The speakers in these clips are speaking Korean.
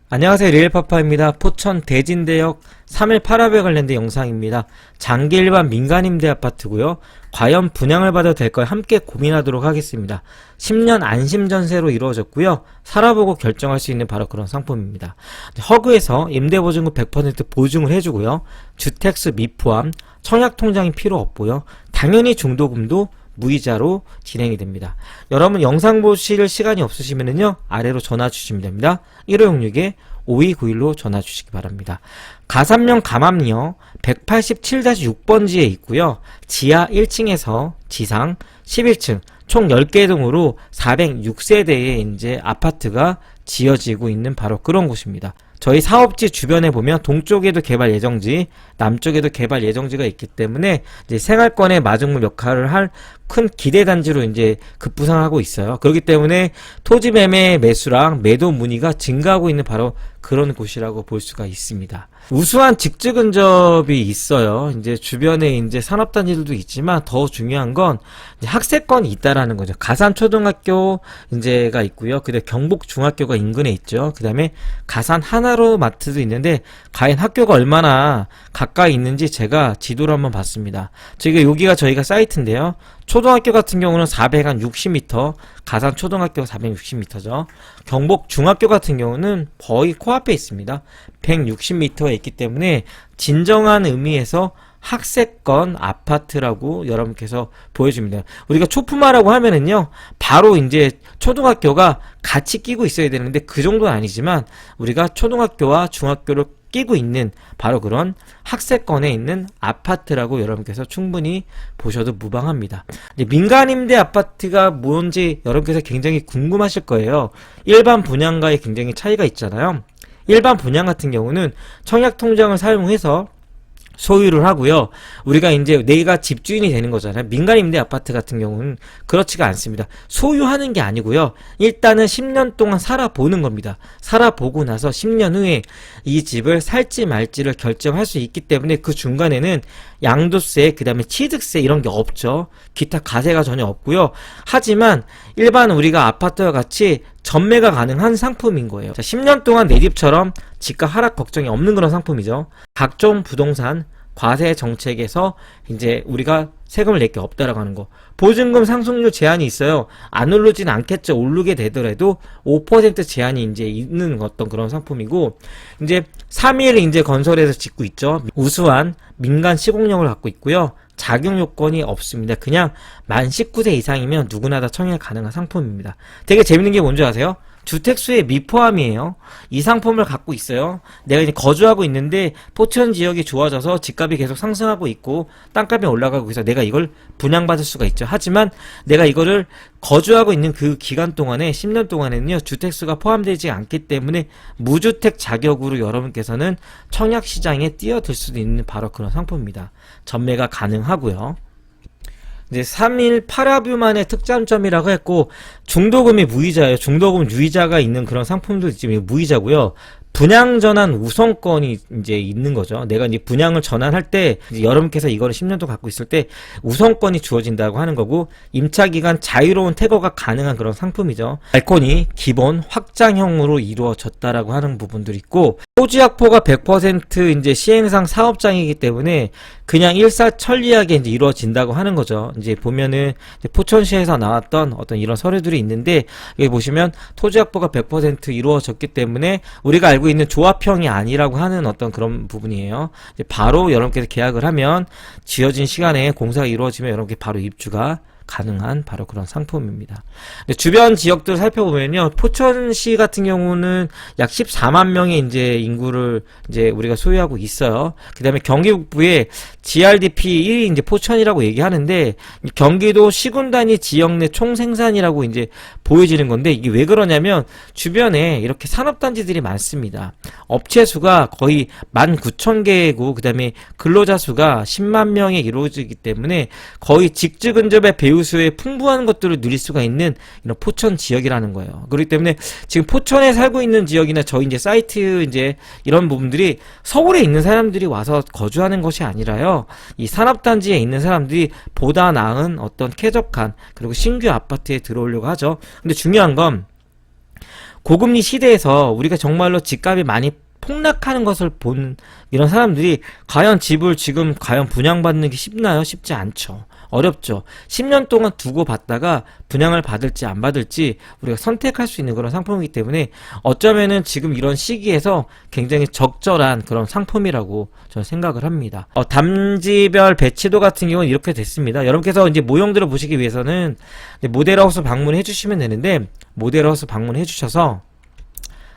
안녕하세요, 리얼파파입니다. 포천 대진대역 3일 파업에 관련된 영상입니다. 장기 일반 민간임대 아파트고요. 과연 분양을 받아도 될까요? 함께 고민하도록 하겠습니다. 10년 안심전세로 이루어졌고요. 살아보고 결정할 수 있는 바로 그런 상품입니다. 허그에서 임대보증금 100% 보증을 해주고요. 주택수 미포함, 청약통장이 필요 없고요. 당연히 중도금도 무이자로 진행이 됩니다. 여러분 영상 보실 시간이 없으시면은요, 아래로 전화 주시면 됩니다. 1566-5291로 전화 주시기 바랍니다. 가산면 감압리역 187-6번지에 있고요. 지하 1층에서 지상 11층 총 10개 동으로 406세대의 이제 아파트가 지어지고 있는 바로 그런 곳입니다. 저희 사업지 주변에 보면 동쪽에도 개발 예정지, 남쪽에도 개발 예정지가 있기 때문에 이제 생활권의 마중물 역할을 할 큰 기대단지로 이제 급부상하고 있어요. 그렇기 때문에 토지 매매 매수랑 매도 문의가 증가하고 있는 바로 그런 곳이라고 볼 수가 있습니다. 우수한 직주 근접이 있어요. 이제 주변에 이제 산업단지들도 있지만 더 중요한 건 이제 학세권이 있다라는 거죠. 가산초등학교 이제가 있고요. 그다음에 경북중학교가 인근에 있죠. 그다음에 가산 하나로 마트도 있는데 과연 학교가 얼마나 가까이 있는지 제가 지도를 한번 봤습니다. 여기가 저희가 사이트인데요. 초등학교 같은 경우는 460m, 가산 초등학교가 460m죠. 경북 중학교 같은 경우는 거의 코앞에 있습니다. 160m에 있기 때문에 진정한 의미에서 학세권 아파트라고 여러분께서 보여줍니다. 우리가 초품화라고 하면은요, 바로 이제 초등학교가 같이 끼고 있어야 되는데 그 정도는 아니지만 우리가 초등학교와 중학교를 끼고 있는 바로 그런 학세권에 있는 아파트라고 여러분께서 충분히 보셔도 무방합니다. 민간임대 아파트가 뭔지 여러분께서 굉장히 궁금하실 거예요. 일반 분양과의 굉장히 차이가 있잖아요. 일반 분양 같은 경우는 청약통장을 사용해서 소유를 하고요. 우리가 이제 내가 집주인이 되는 거잖아요. 민간임대 아파트 같은 경우는 그렇지가 않습니다. 소유하는 게 아니고요. 일단은 10년 동안 살아보는 겁니다. 살아보고 나서 10년 후에 이 집을 살지 말지를 결정할 수 있기 때문에 그 중간에는 양도세, 그 다음에 취득세 이런 게 없죠. 기타 과세가 전혀 없고요. 하지만 일반 우리가 아파트와 같이 전매가 가능한 상품인 거예요. 자, 10년 동안 내 집처럼 집가 하락 걱정이 없는 그런 상품이죠. 각종 부동산 과세 정책에서 이제 우리가 세금을 낼 게 없다라고 하는 거. 보증금 상승률 제한이 있어요. 안 오르진 않겠죠. 오르게 되더라도 5% 제한이 이제 있는 어떤 그런 상품이고, 이제 3일 이제 건설에서 짓고 있죠. 우수한 민간 시공력을 갖고 있고요. 자격 요건이 없습니다. 그냥 만 19세 이상이면 누구나 다 청약 가능한 상품입니다. 되게 재밌는 게 뭔지 아세요? 주택수의 미포함이에요. 이 상품을 갖고 있어요. 내가 이제 거주하고 있는데 포천 지역이 좋아져서 집값이 계속 상승하고 있고 땅값이 올라가고 있어서 내가 이걸 분양받을 수가 있죠. 하지만 내가 이거를 거주하고 있는 그 기간 동안에 10년 동안에는요, 주택수가 포함되지 않기 때문에 무주택 자격으로 여러분께서는 청약시장에 뛰어들 수도 있는 바로 그런 상품입니다. 전매가 가능하고요. 이제 3일 파라뷰만의 특장점이라고 했고, 중도금이 무이자예요. 중도금 유이자가 있는 그런 상품도 있지만 무이자고요. 분양 전환 우선권이 이제 있는 거죠. 내가 이제 분양을 전환할 때, 이제 여러분께서 이거를 10년 동안 갖고 있을 때 우선권이 주어진다고 하는 거고, 임차기간 자유로운 퇴거가 가능한 그런 상품이죠. 발코니 기본 확장형으로 이루어졌다라고 하는 부분들이 있고, 토지 확보가 100% 이제 시행상 사업장이기 때문에 그냥 일사천리하게 이제 이루어진다고 하는 거죠. 이제 보면은 이제 포천시에서 나왔던 어떤 이런 서류들이 있는데, 여기 보시면 토지 확보가 100% 이루어졌기 때문에 우리가 알고 있는 조합형이 아니라고 하는 어떤 그런 부분이에요. 이제 바로 여러분께서 계약을 하면 지어진 시간에 공사가 이루어지면 여러분께 바로 입주가 가능한 바로 그런 상품입니다. 주변 지역들 살펴보면요, 포천시 같은 경우는 약 14만 명의 이제 인구를 이제 우리가 소유하고 있어요. 그 다음에 경기 북부에 GRDP 1위 이제 포천이라고 얘기하는데, 경기도 시군 단위 지역 내 총생산이라고 이제 보여지는 건데, 이게 왜 그러냐면 주변에 이렇게 산업단지들이 많습니다. 업체 수가 거의 19,000개고, 그 다음에 근로자 수가 10만 명에 이루어지기 때문에 거의 직주 근접의 배우수의 풍부한 것들을 누릴 수가 있는 이런 포천 지역이라는 거예요. 그렇기 때문에 지금 포천에 살고 있는 지역이나 저희 이제 사이트 이제 이런 부분들이 서울에 있는 사람들이 와서 거주하는 것이 아니라요, 이 산업단지에 있는 사람들이 보다 나은 어떤 쾌적한 그리고 신규 아파트에 들어오려고 하죠. 근데 중요한 건 고금리 시대에서 우리가 정말로 집값이 많이 폭락하는 것을 본 이런 사람들이 과연 집을 지금 과연 분양받는 게 쉽나요? 쉽지 않죠. 어렵죠. 10년 동안 두고 받다가 분양을 받을지 안 받을지 우리가 선택할 수 있는 그런 상품이기 때문에 어쩌면은 지금 이런 시기에서 굉장히 적절한 그런 상품이라고 저는 생각을 합니다. 담지별 배치도 같은 경우는 이렇게 됐습니다. 여러분께서 이제 모형들을 보시기 위해서는 모델하우스 방문해 주시면 되는데, 모델하우스 방문해 주셔서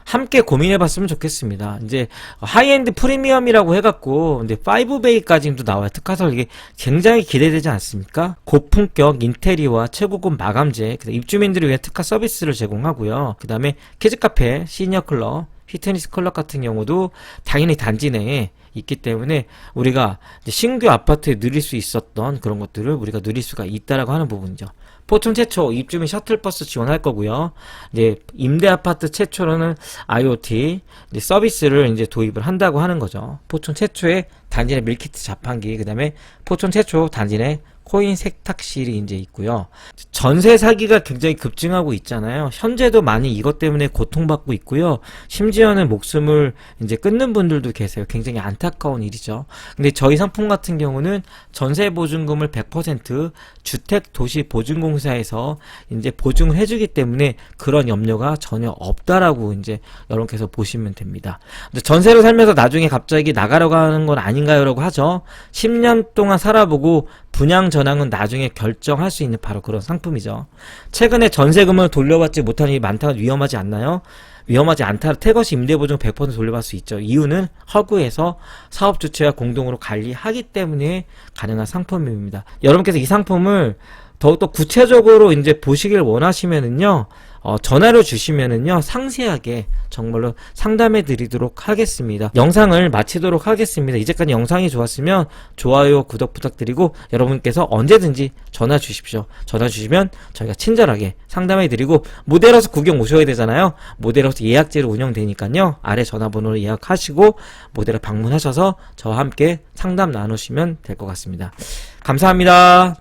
함께 고민해봤으면 좋겠습니다. 이제 하이엔드 프리미엄이라고 해갖고 이제 5베이까지도 나와요. 특화설. 이게 굉장히 기대되지 않습니까? 고품격 인테리어와 최고급 마감재, 입주민들을 위한 특화 서비스를 제공하고요. 그 다음에 키즈카페, 시니어 클럽, 피트니스 클럽 같은 경우도 당연히 단지 내에 있기 때문에 우리가 이제 신규 아파트에 누릴 수 있었던 그런 것들을 우리가 누릴 수가 있다라고 하는 부분이죠. 포천 최초 입주민 셔틀버스 지원할 거고요. 이제 임대 아파트 최초로는 IoT 이제 서비스를 이제 도입을 한다고 하는 거죠. 포천 최초의 단지 내 밀키트 자판기, 그 다음에 포천 최초 단지 내 코인 세탁실이 이제 있고요. 전세 사기가 굉장히 급증하고 있잖아요. 현재도 많이 이것 때문에 고통받고 있고요. 심지어는 목숨을 이제 끊는 분들도 계세요. 굉장히 안타까운 일이죠. 근데 저희 상품 같은 경우는 전세 보증금을 100% 주택도시보증공사에서 이제 보증을 해주기 때문에 그런 염려가 전혀 없다라고 이제 여러분께서 보시면 됩니다. 전세로 살면서 나중에 갑자기 나가려고 하는 건 아닌가요라고 하죠. 10년 동안 살아보고 분양 전환은 나중에 결정할 수 있는 바로 그런 상품이죠. 최근에 전세금을 돌려받지 못하는 일이 많다가 위험하지 않나요? 위험하지 않다. 태거시 임대보증 100% 돌려받을 수 있죠. 이유는 허구에서 사업주체와 공동으로 관리하기 때문에 가능한 상품입니다. 여러분께서 이 상품을 더욱더 구체적으로 이제 보시길 원하시면은요, 전화를 주시면은요, 상세하게 정말로 상담해 드리도록 하겠습니다. 영상을 마치도록 하겠습니다. 이제까지 영상이 좋았으면 좋아요, 구독 부탁드리고 여러분께서 언제든지 전화 주십시오. 전화 주시면 저희가 친절하게 상담해 드리고, 모델하우스 구경 오셔야 되잖아요. 모델하우스 예약제로 운영되니까요, 아래 전화번호로 예약하시고 모델하우스 방문하셔서 저와 함께 상담 나누시면 될 것 같습니다. 감사합니다.